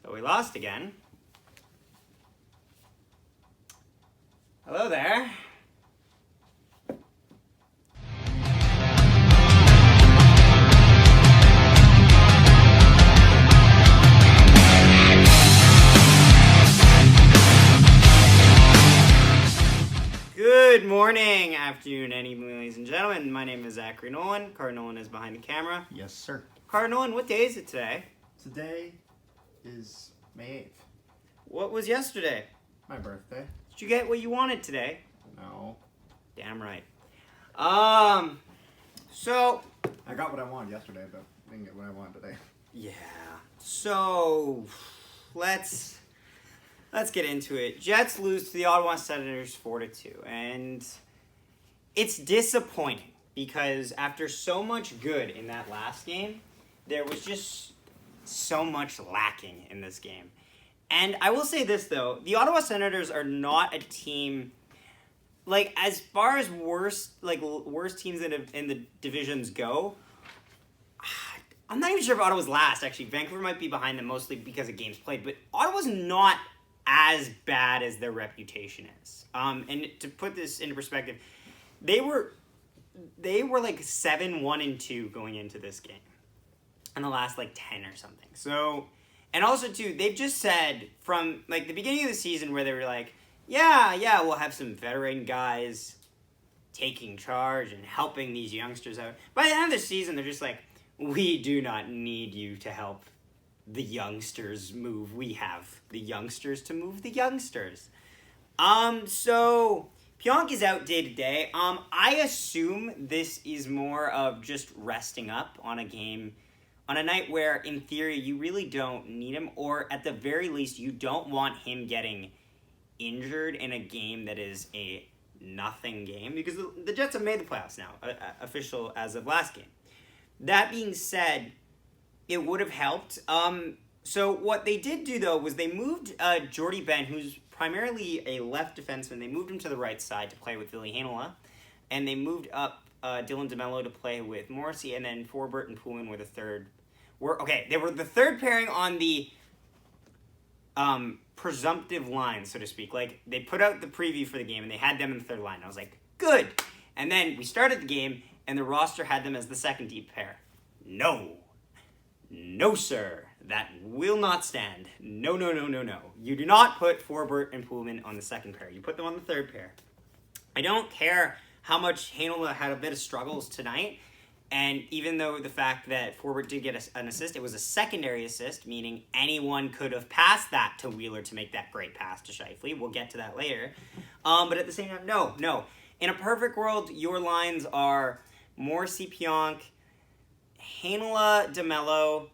So we lost again. Hello there. Good morning, afternoon, ladies and gentlemen. My name is Zachary Nolan. Carter Nolan is behind the camera. Yes, sir. Carter Nolan, what day is it today? Today is May 8th. What was yesterday? My birthday. Did you get what you wanted today? No. Damn right. So... I got what I wanted yesterday, but I didn't get what I wanted today. Yeah. So, let's get into it. Jets lose to the Ottawa Senators 4-2, and it's disappointing because after so much good in that last game, there was just so much lacking in this game. And I will say this, though. The Ottawa Senators are not a team, like, as far as worst teams in the divisions go, I'm not even sure if Ottawa's last, actually. Vancouver might be behind them mostly because of games played, but Ottawa's not as bad as their reputation is. And to put this into perspective, they were like 7-1-2 going into this game in the last like 10 or something. So, and also too, they've just said from like the beginning of the season where they were like, yeah, we'll have some veteran guys taking charge and helping these youngsters out. By the end of the season, they're just like, we do not need you to help the youngsters move. We have the youngsters to move the youngsters. So Pionk is out day to day. I assume this is more of just resting up on a game, on a night where, in theory, you really don't need him, or at the very least, you don't want him getting injured in a game that is a nothing game, because the Jets have made the playoffs now, official as of last game. That being said, it would have helped. So what they did do, though, was they moved Jordy Ben, who's primarily a left defenseman. They moved him to the right side to play with Ville Heinola. And they moved up Dylan DeMello to play with Morrissey. And then Forbert and Poulin were the third. They were the third pairing on the presumptive line, so to speak. Like, they put out the preview for the game, and they had them in the third line. I was like, good. And then we started the game, and the roster had them as the second deep pair. No, sir. That will not stand. No. You do not put Forbert and Poulin on the second pair. You put them on the third pair. I don't care how much Heinola had a bit of struggles tonight, and even though the fact that Forbert did get an assist, it was a secondary assist, meaning anyone could have passed that to Wheeler to make that great pass to Scheifele. We'll get to that later. But at the same time, no. In a perfect world, your lines are Morrissey, Pionk, Heinola, DeMello,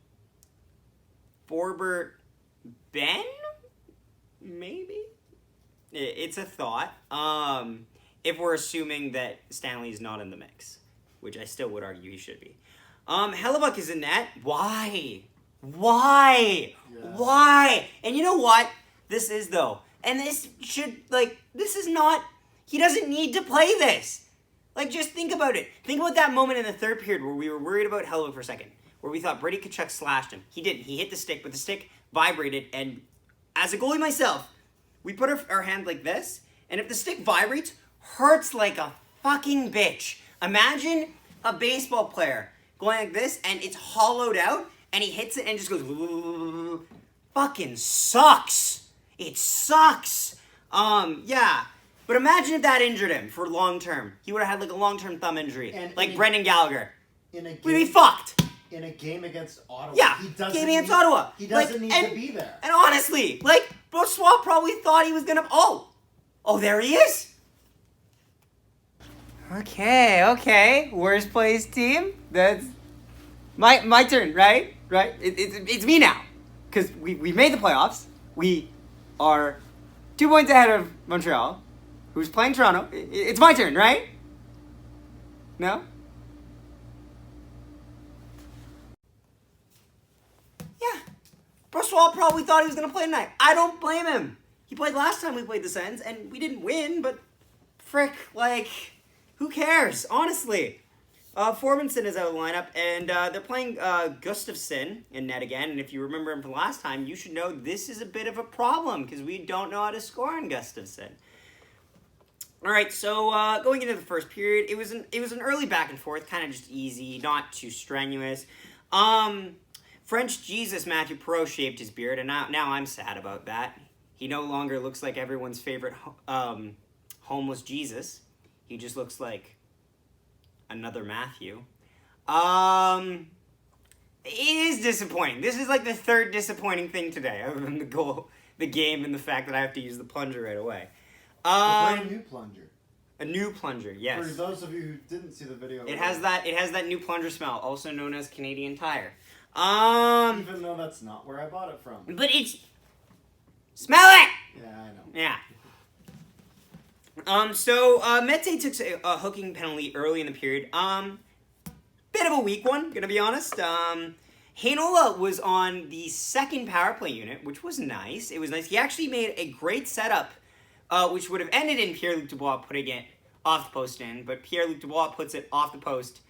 Forbert, Ben? Maybe? It's a thought. If we're assuming that Stanley's not in the mix, which I still would argue he should be. Hellebuck is in net. Why? Yeah. Why? And you know what? This is, though. And this is not... He doesn't need to play this. Like, just think about it. Think about that moment in the third period where we were worried about Hellebuck for a second, where we thought Brady Tkachuk slashed him. He didn't. He hit the stick, but the stick vibrated, and as a goalie myself, we put our hand like this, and if the stick vibrates, hurts like a fucking bitch. Imagine a baseball player going like this, and it's hollowed out, and he hits it and just goes, fucking sucks. It sucks. Yeah. But imagine if that injured him for long term. He would have had like a long-term thumb injury, like Brendan Gallagher. We'd be fucked. In a game against Ottawa. Yeah, game against Ottawa. He doesn't need to be there. And honestly, like, Brossoit probably thought he was going to... Oh, there he is. Okay. Worst placed team. That's my turn, right? It's me now. Because we made the playoffs. We are 2 points ahead of Montreal, who's playing Toronto. It's my turn, right? No? Yeah. Brossoit probably thought he was going to play tonight. I don't blame him. He played last time we played the Sens, and we didn't win, but frick, like, who cares? Honestly. Formanson is out of the lineup, and they're playing Gustafsson in net again. And if you remember him from last time, you should know this is a bit of a problem because we don't know how to score on Gustafsson. All right, so going into the first period, it was an early back and forth, kind of just easy, not too strenuous. French Jesus Matthew Perreault shaved his beard, and now I'm sad about that. He no longer looks like everyone's favorite homeless Jesus. He just looks like another Matthew. It is disappointing. This is like the third disappointing thing today, other than the goal, the game, and the fact that I have to use the plunger right away. A new plunger. A new plunger, yes. For those of you who didn't see the video, it has that new plunger smell, also known as Canadian Tire. Even though that's not where I bought it from. But it's smell it. Yeah, I know. Yeah. So Mete took a hooking penalty early in the period. Bit of a weak one, gonna be honest. Heinola was on the second power play unit, which was nice. It was nice. He actually made a great setup, which would have ended in Pierre-Luc Dubois putting it off the post in, but Pierre-Luc Dubois puts it off the post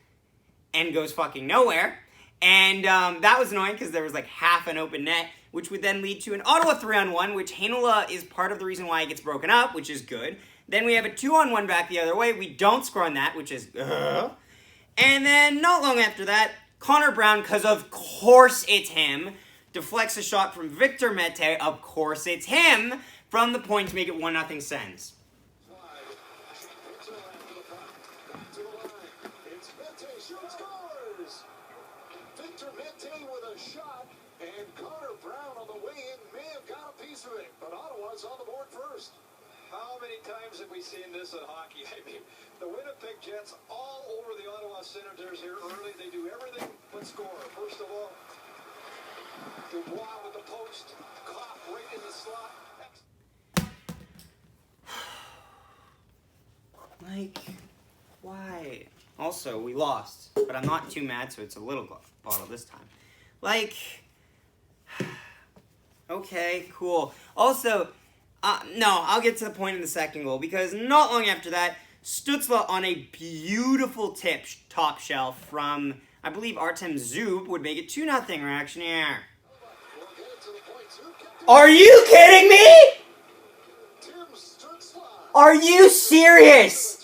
and goes fucking nowhere. And that was annoying because there was like half an open net, which would then lead to an Ottawa 3-on-1, which Heinola is part of the reason why it gets broken up, which is good. Then we have a 2-on-1 back the other way. We don't score on that, which is And then not long after that, Connor Brown, because of course it's him, deflects a shot from Victor Mete. Of course it's him from the point to make it 1-0 Sens. Victor Mete with a shot, and Connor Brown on the way in may have got a piece of it, but Ottawa's on the board first. How many times have we seen this in hockey? I mean, the Winnipeg Jets all over the Ottawa Senators here early. They do everything but score. First of all, Dubois with the post, caught right in the slot. Like, why? Also, we lost, but I'm not too mad, so it's a little bottle this time. Like, okay, cool. Also, no, I'll get to the point in the second goal, because not long after that, Stützle on a beautiful tip top shelf from, I believe, Artem Zub would make it 2-0 reaction here. Are you kidding me? Tim Stützle. Are you serious?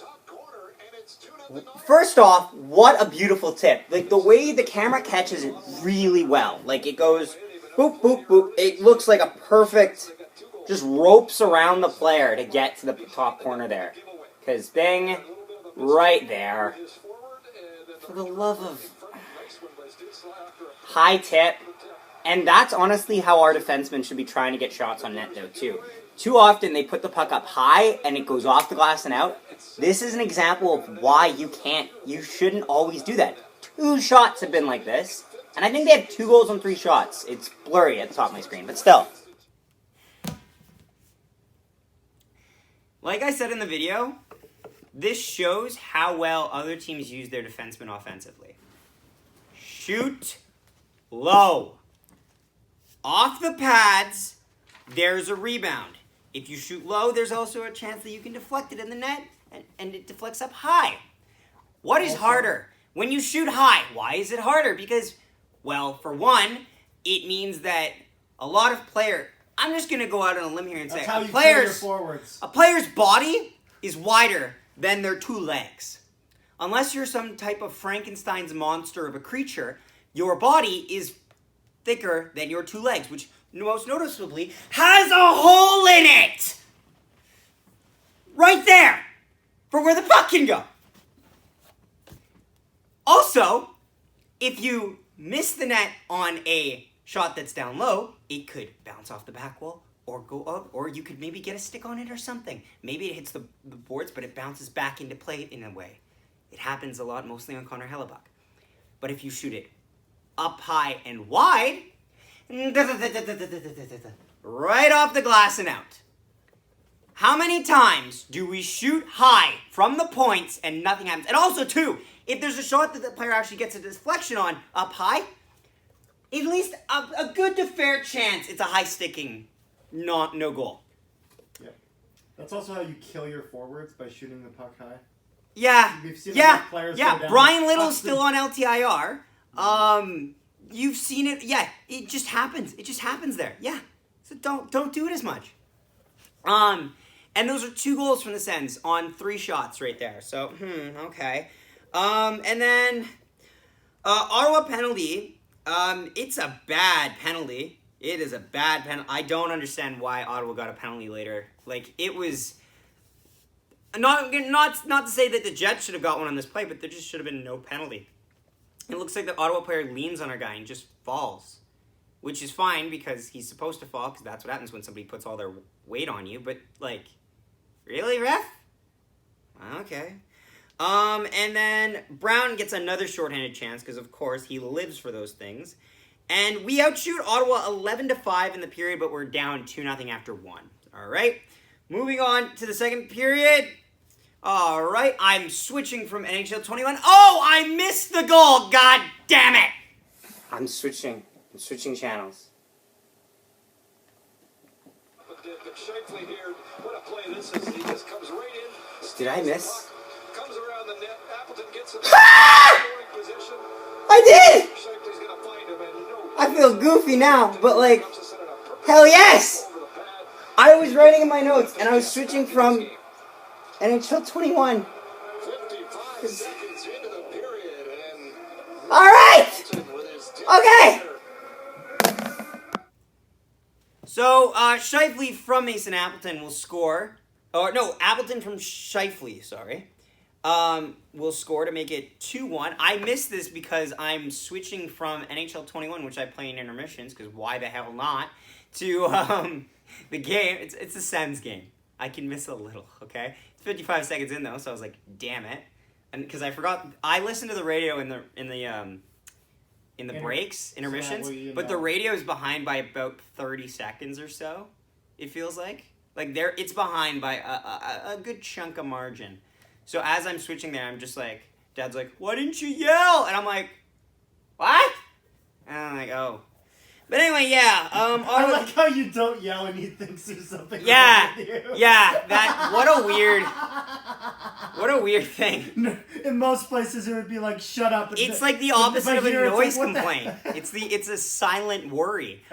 First off, what a beautiful tip. Like, the way the camera catches it really well. Like, it goes boop, boop, boop. It looks like a perfect, just ropes around the player to get to the top corner there. Because bang, right there. For the love of high tip. And that's honestly how our defensemen should be trying to get shots on net, though, too. Too often, they put the puck up high, and it goes off the glass and out. This is an example of why you shouldn't always do that. 2 shots have been like this, and I think they have 2 goals on 3 shots. It's blurry at the top of my screen, but still. Like I said in the video, this shows how well other teams use their defensemen offensively. Shoot low. Off the pads, there's a rebound. If you shoot low, there's also a chance that you can deflect it in the net, and it deflects up high. What is harder? When you shoot high, why is it harder? Because, well, for one, it means that a lot of I'm just going to go out on a limb here and say a player's body is wider than their 2 legs. Unless you're some type of Frankenstein's monster of a creature, your body is thicker than your 2 legs, which most noticeably has a hole in it! Right there! For where the puck can go. Also, if you miss the net on a shot that's down low, it could bounce off the back wall or go up, or you could maybe get a stick on it or something. Maybe it hits the boards, but it bounces back into play in a way. It happens a lot, mostly on Connor Hellebuck. But if you shoot it up high and wide, right off the glass and out. How many times do we shoot high from the points and nothing happens? And also, too, if there's a shot that the player actually gets a deflection on up high, at least a good to fair chance it's a high sticking, no goal. Yeah. That's also how you kill your forwards, by shooting the puck high. Yeah, We've seen yeah, enough players go yeah. down. Brian Little's still on LTIR. You've seen it. Yeah, it just happens. It just happens there. Yeah, so don't do it as much. And those are 2 goals from the Sens on 3 shots right there. So okay. And then Ottawa penalty. It's a bad penalty. It is a bad penalty. I don't understand why Ottawa got a penalty later. Like, it was not to say that the Jets should have got one on this play, but there just should have been no penalty. It looks like the Ottawa player leans on our guy and just falls, which is fine because he's supposed to fall because that's what happens when somebody puts all their weight on you. But, like, really, ref? Okay. And then Brown gets another shorthanded chance because, of course, he lives for those things. And we outshoot Ottawa 11-5 in the period, but we're down 2-0 after 1. All right. Moving on to the second period. All right. I'm switching from NHL 21. Oh, I missed the goal. God damn it. I'm switching channels. Shifley here. What a play this is. He just comes right in. Did I miss? Comes around the net. Appleton gets him. Position. I did. Shifley's gonna find him, and no. I feel goofy now, but like, hell yes! I was writing in my notes, and I was switching from NHL 21. 55 seconds into the period, and all right! Okay! So, Shifley from Mason Appleton will score. Or, no, Appleton from Shifley, sorry. Will score to make it 2-1. I missed this because I'm switching from NHL 21, which I play in intermissions, because why the hell not, to the game. It's a Sens game. I can miss a little, okay? It's 55 seconds in, though, so I was like, damn it. And because I forgot, I listened to the radio in the breaks, intermissions, so but the radio is behind by about 30 seconds or so, it feels like. Like, it's behind by a good chunk of margin. So as I'm switching there, I'm just like, Dad's like, why didn't you yell? And I'm like, what? And I'm like, oh. But anyway, yeah. I like how you don't yell when he thinks there's something yeah, wrong with you. yeah. What a weird thing. In most places, it would be like, shut up. It's like the opposite of a noise like, complaint. It's a silent worry.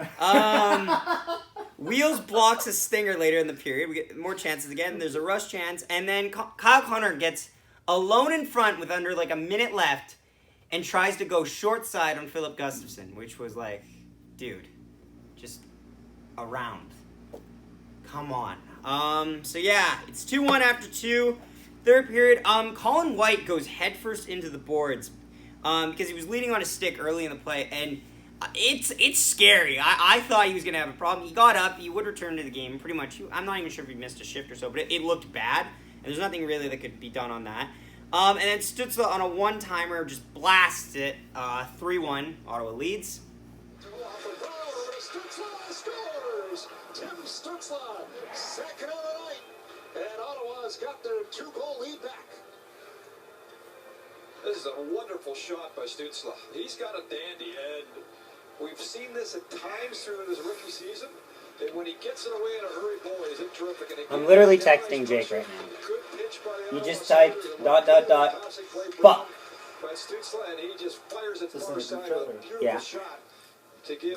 Wheels blocks a stinger later in the period. We get more chances again. There's a rush chance. And then Kyle Connor gets alone in front with under like a minute left and tries to go short side on Philip Gustafson, which was like, dude, just around. Come on. So yeah, it's 2-1 after 2. Third period, Colin White goes headfirst into the boards because he was leading on a stick early in the play, and it's scary. I thought he was going to have a problem. He got up. He would return to the game pretty much. I'm not even sure if he missed a shift or so, but it looked bad, and there's nothing really that could be done on that. And then Stützle on a one-timer just blasts it. 3-1, Ottawa leads. Tim Stützle, second of the night, and Ottawa's got their 2-goal lead back. This is a wonderful shot by Stützle. He's got a dandy, and we've seen this at times through his rookie season. And when he gets it away in a hurry, boy, is it terrific. And I'm literally texting Jake right now. He just typed ... fuck. By Stützle, and he just fires it far side with a beautiful shot.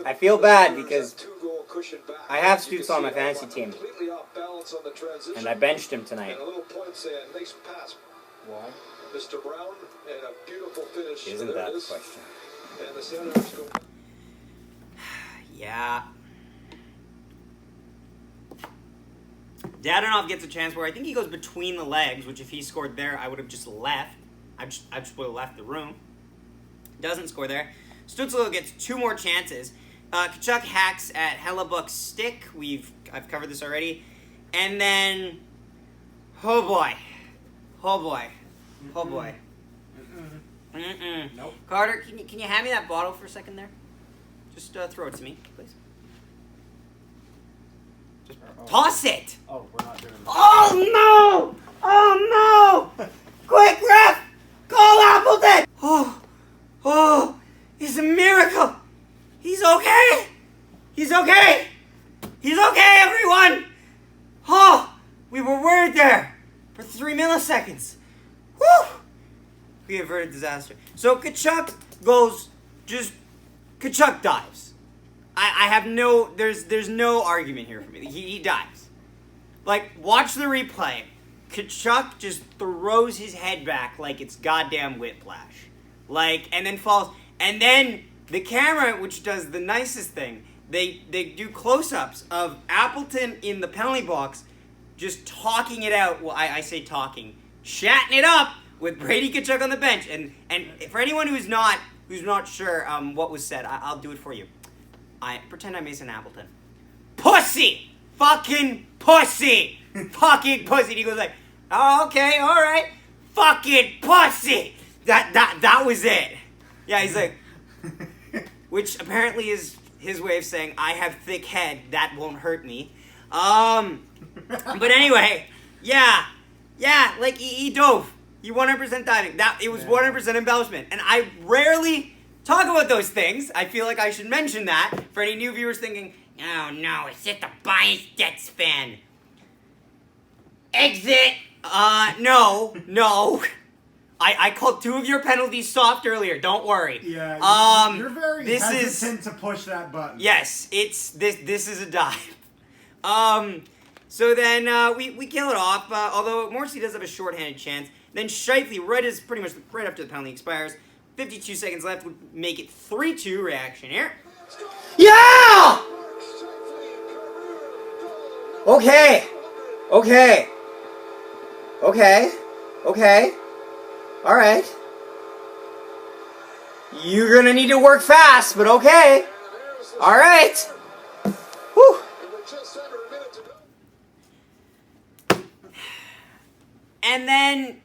I feel bad because I have Stützle on my fantasy team, and I benched him tonight. Why? Mr. Brown and a beautiful finish. Isn't that the question? And the Senators go. Yeah. Dadonov gets a chance where I think he goes between the legs, which if he scored there, I would have just left. I just would have left the room. Doesn't score there. Stützle gets 2 more chances. Tkachuk hacks at Hellebuck's stick. I've covered this already. And then, oh boy. Nope. Carter, can you hand me that bottle for a second there? Just throw it to me, please. Just toss it. Oh, we're not doing that. Oh no! Quick, ref! Call Appleton! Oh, he's a miracle! He's okay! He's okay, everyone! Oh, we were worried there for 3 milliseconds. Woo! be averted disaster. So Tkachuk goes, Tkachuk dives. I have no, there's no argument here for me. He dives. Like, watch the replay. Tkachuk just throws his head back like it's goddamn whiplash. Like, and then falls. And then the camera, which does the nicest thing, they do close-ups of Appleton in the penalty box just talking it out. Well, I say talking. Chatting it up with Brady Tkachuk on the bench. And for anyone who's not sure what was said, I'll do it for you. I pretend I'm Mason Appleton. Pussy! Fucking pussy! Fucking pussy! And he goes like, oh, okay, alright. Fucking pussy! That was it. Yeah, he's like, which apparently is his way of saying, I have thick head, that won't hurt me. But anyway, yeah, like he dove. He 100% diving. It was 100% embellishment. And I rarely talk about those things. I feel like I should mention that for any new viewers thinking, oh no, is it the biased Jets fan? Exit! No. I called 2 of your penalties soft earlier, don't worry. Yeah, you're very hesitant to push that button. Yes, this is a dive. So then we kill it off, although Morrissey does have a shorthanded chance. Then Scheifele, pretty much right after the penalty expires, 52 seconds left, would make it 3-2 reaction here. Yeah! Okay. All right. You're gonna need to work fast, but okay. All right. Whew. And then,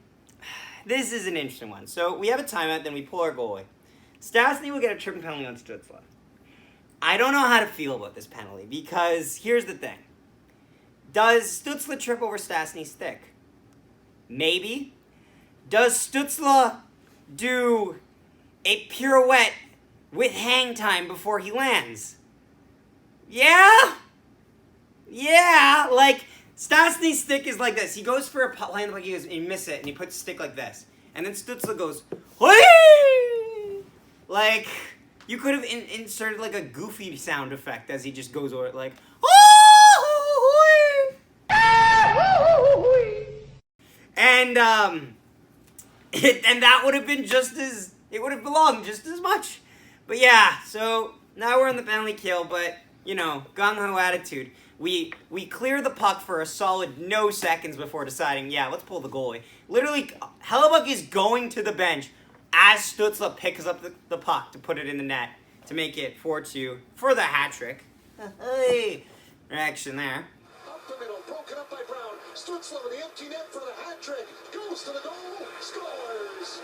this is an interesting one. So we have a timeout, then we pull our goalie. Stützle will get a tripping penalty on Stützle. I don't know how to feel about this penalty, because here's the thing. Does Stützle trip over Stützle's stick? Maybe. Does Stützle do a pirouette with hang time before he lands? Yeah, like, Stützle's stick is like this. He goes for a land like he misses it, and he puts his stick like this. And then Stützle goes, whee! Like, you could have inserted like a goofy sound effect as he just goes over it, like, and and that would have been it would have belonged just as much. But yeah, so now we're in the penalty kill, but, you know, gung-ho attitude. We clear the puck for a solid no seconds before deciding, yeah, let's pull the goalie. Literally, Hellebuyck is going to the bench as Stützle picks up the puck to put it in the net to make it 4-2 for the hat trick. Hey, reaction there. Up the middle, broken up by Brown. Stützle with the empty net for the hat trick. Goes to the goal, scores.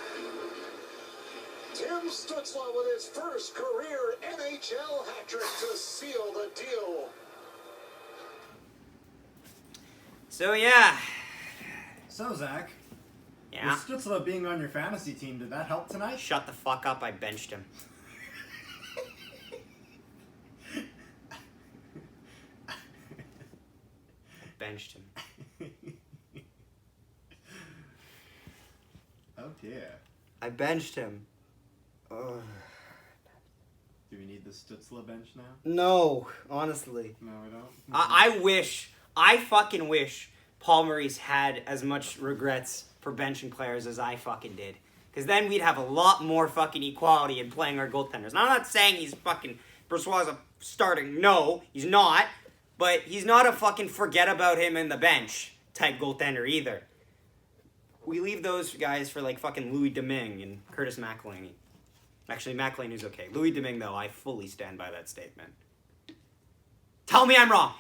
Tim Stützle with his first career NHL hat trick to seal the deal. So yeah. So Zach. Yeah. With Stützle being on your fantasy team, did that help tonight? Shut the fuck up, I benched him. Benched him. Oh dear. I benched him. Ugh. Do we need the Stützle bench now? No, honestly. No, we don't. I fucking wish Paul Maurice had as much regrets for benching players as I fucking did. Because then we'd have a lot more fucking equality in playing our goaltenders. And I'm not saying he's fucking Brossois starting. No, he's not. But he's not a fucking forget about him in the bench type goaltender either. We leave those guys for like fucking Louis Domingue and Curtis McElhinney. Actually, McElhinney's okay. Louis Domingue, though, I fully stand by that statement. Tell me I'm wrong.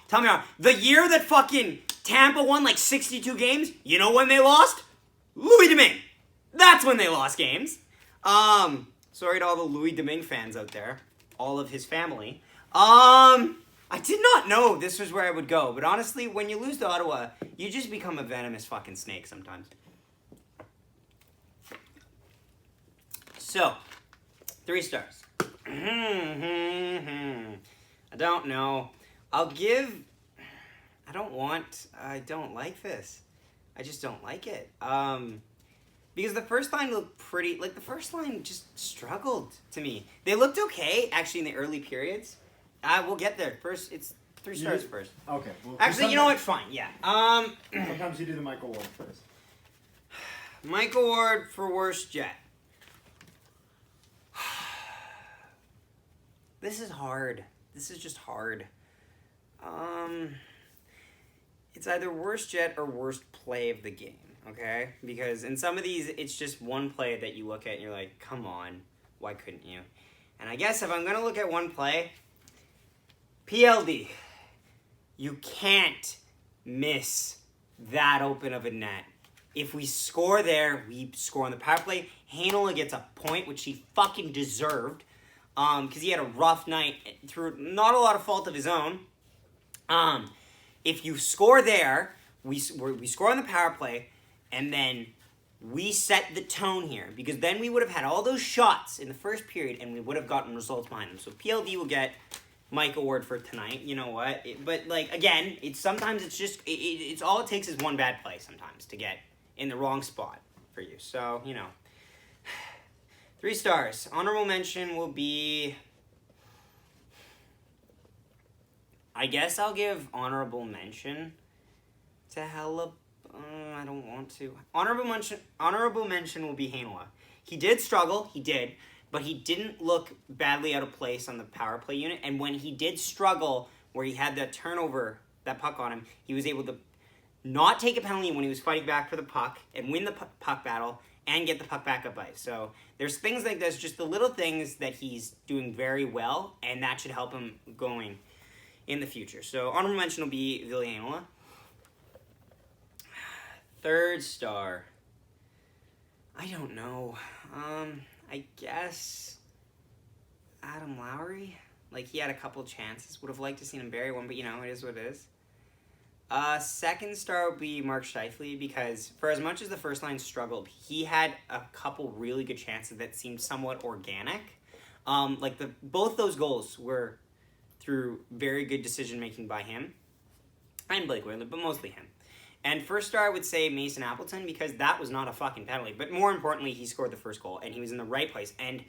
The year that fucking Tampa won like 62 games, you know when they lost? Louis Domingue. That's when they lost games. Sorry to all the Louis Domingue fans out there. All of his family. I did not know this was where I would go, but honestly, when you lose to Ottawa, you just become a venomous fucking snake sometimes. So, 3 stars. I don't know. I don't like this. I just don't like it. Because the first line looked pretty... Like, the first line just struggled to me. They looked okay, actually, in the early periods. We'll get there. First, it's 3 stars first. Okay. Well, actually, you know what? Fine, yeah. Sometimes you do the Michael Ward first. Michael Ward for worst Jet. This is hard. This is just hard. It's either worst Jet or worst play of the game, okay? Because in some of these, it's just one play that you look at and you're like, come on, why couldn't you? And I guess if I'm going to look at one play, PLD, you can't miss that open of a net. If we score there, we score on the power play. Heinola gets a point, which he fucking deserved. Because he had a rough night through not a lot of fault of his own. If you score there, we score on the power play, and then we set the tone here. Because then we would have had all those shots in the first period, and we would have gotten results behind them. So PLD will get Mike Award for tonight. You know what? But, like, again, sometimes it's just... It's all it takes is one bad play sometimes to get in the wrong spot for you. So, you know... 3 stars. Honorable mention will be... I guess I'll give honorable mention to I don't want to. Honorable mention will be Heinola. He did struggle, he did, but he didn't look badly out of place on the power play unit. And when he did struggle, where he had that turnover, that puck on him, he was able to not take a penalty when he was fighting back for the puck and win the puck battle and get the puck back up ice. So there's things like this, just the little things that he's doing very well, and that should help him going in the future. So honorable mention will be Ville Heinola. 3rd star. I don't know. I guess Adam Lowry. Like, he had a couple chances. Would have liked to see him bury one, but, you know, it is what it is. 2nd star would be Mark Scheifele, because for as much as the first line struggled, he had a couple really good chances that seemed somewhat organic. Both those goals were through very good decision-making by him, and Blake Wheeler, but mostly him. And 1st star, I would say Mason Appleton, because that was not a fucking penalty. But more importantly, he scored the first goal, and he was in the right place. And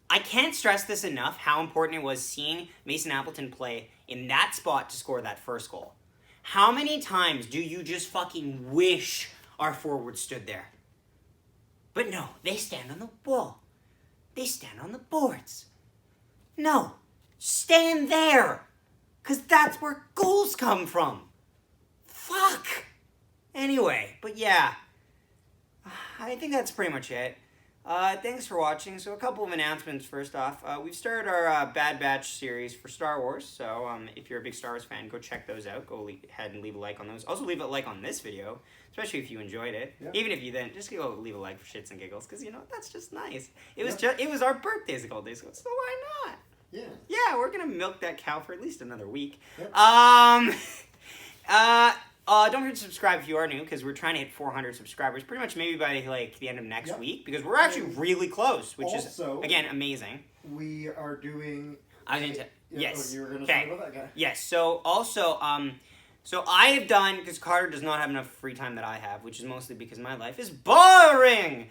I can't stress this enough, how important it was seeing Mason Appleton play in that spot to score that first goal. How many times do you just fucking wish our forward stood there? But no, they stand on the wall. They stand on the boards. No, stand there, because that's where goals come from. Fuck! Anyway, but yeah, I think that's pretty much it. Thanks for watching. So a couple of announcements first off. We've started our Bad Batch series for Star Wars, so if you're a big Star Wars fan, go check those out. Go ahead and leave a like on those. Also leave a like on this video, especially if you enjoyed it. Yep. Even if you didn't, just go leave a like for shits and giggles, because, you know, that's just nice. It was it was our birthdays a couple days ago, so why not? Yeah. Yeah, we're gonna milk that cow for at least another week. Yep. Don't forget to subscribe if you are new, because we're trying to hit 400 subscribers pretty much maybe by, like, the end of next week, because we're actually really close, which is, again, amazing. We are doing... Yes. You were going to talk about that guy? Yes, so also, so I have done, because Carter does not have enough free time that I have, which is mostly because my life is boring!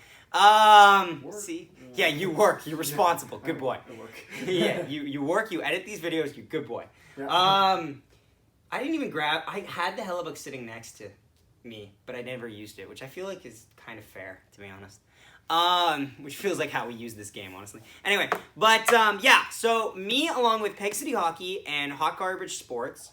See? Yeah, you work. You're responsible. Good boy. I work. Yeah, you work, you edit these videos, you good boy. Yeah. I didn't even I had the Hellebuck sitting next to me, but I never used it, which I feel like is kind of fair, to be honest. Which feels like how we use this game, honestly. Anyway, but, yeah, so me, along with Peg City Hockey and Hot Garbage Sports,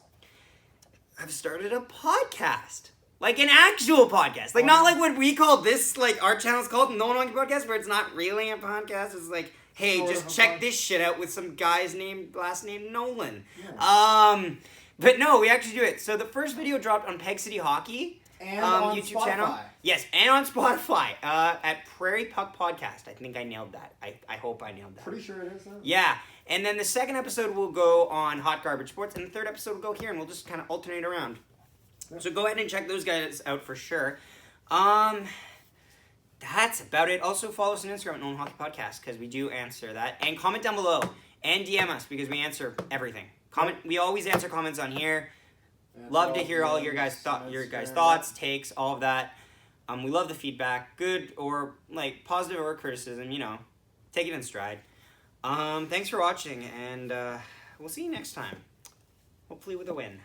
have started a podcast. Like an actual podcast. Like, not like what we call this, like, our channel's called No One Hockey Podcast, where it's not really a podcast. It's like, hey, just check this shit out with some guy's last name Nolan. Yeah. But no, we actually do it. So the first video dropped on Peg City Hockey. And on YouTube Spotify. channel. Yes, and on Spotify. At Prairie Puck Podcast. I think I nailed that. I hope I nailed that. Pretty sure it is, though. Yeah. And then the 2nd episode will go on Hot Garbage Sports, and the 3rd episode will go here, and we'll just kind of alternate around. So go ahead and check those guys out for sure. That's about it. Also follow us on Instagram at No One Hockey Podcast, because we do answer that. And comment down below. And DM us, because we answer everything. We always answer comments on here. Love to hear all your guys' thoughts, takes, all of that. We love the feedback, good or like positive or criticism, you know, take it in stride. Thanks for watching, and we'll see you next time, hopefully with a win.